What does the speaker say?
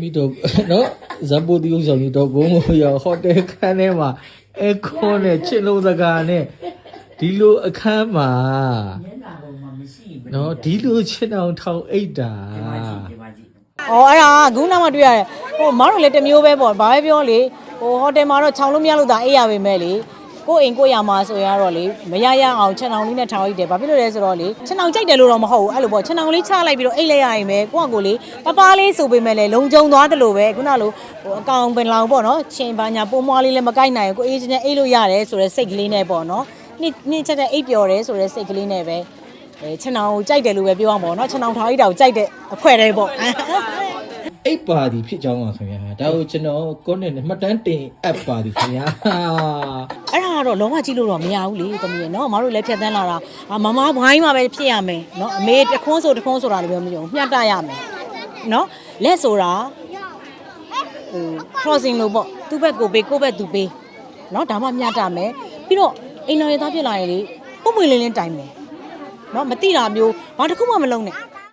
မိတော့နော်ဇပ်ပိုတီဥဆောင်ကြီးတော့ဘုံဘုံရောဟိုတယ်ခန်းထဲမှာအဲခွန်းနဲ့ချစ်လုံးစကားနဲ့ဒီလိုအခန်းမှာနော်ဒီလိုချစ်အောင်ထောင်အိတ်တာ အော်အဲ့ဒါခုနောက်မှတွေ့ရတယ်ဟိုမောင်တို့လည်းတစ်မျိုးပဲပေါ့ဘာပဲပြောလေဟိုဟိုတယ်မှာတော့ခြောင်လို့မရလို့ဒါအေးရပါမယ်လေကိုအိမ်ကိုရမှာဆိုရင်တော့လေမရရအောင်ချက်အောင်လေးနဲ့ထောင်လိုက်တယ်ဘာဖြစ်လို့လဲဆိုတော့လေချက်အောင်ကြိုက်တယ်လို့တော့မဟုတ်ဘူးအဲ့လိုပေါ့ချက်အောင်လေးချလိုက်ပြီးတော့အိတ်လိုက်ရရင်ပဲကိုကကိုလေပပလေးဆိုပေမဲ့လေလုံကြုံသွားတယ်လို့ပဲခုနလိုဟိုအကောင်ပင်လောင်ပေါ့နော်ချင်းပါညာပိုးမွားလေးလည်းမကိုက်နိုင်ဘူးကိုအေးချင်းချင်းအိတ်လို့ရတယ်ဆိုတဲ့စိတ်ကလေးနဲ့ပေါ့နော်နှစ်ချက်တဲ့အိတ်ပျော်တယ်ဆိုတဲ့စိတ်ကလေးနဲ့ပဲချက်အောင်ကြိုက်တယ်လို့ပဲပြောအောင်ပေါ့နော်ချက်အောင်ထောင်လိုက်တာကိုကြိုက်တဲ့အဖွဲတည်းပေါ့အိတ်ပါဒီဖြစ်ကြောင်းပါခင်ဗျာဒါကိုကျွန်တော်ကိုနဲ့မှတ်တမ်းတင်အပ်ပါဒီခင်ဗျာအဲ့ဒါကတော့လုံးဝကြည့်လို့တော့မရဘူးလေတမီးရနော်မတို့လည်းဖြတ်သန်းလာတာမမဘိုင်းမှာပဲဖြစ်ရမယ်နော်အမေတခွန်းဆိုတခွန်းဆိုတာလည်းပြောမလို့မျှတရမယ်နော်လက်ဆိုတာဟို crossing လို့ပေါ့သူ့ဘက်ကိုပေးကိုယ့်ဘက်သူပေးနော်ဒါမှမျှတမယ်ပြီးတော့အိမ်တော်ရသားဖြစ်လာရင်လေပုံမွေလင်းလင်းတိုင်မယ်နော်မတိတာမျိုးဘာတစ်ခုမှမလုံးနဲ့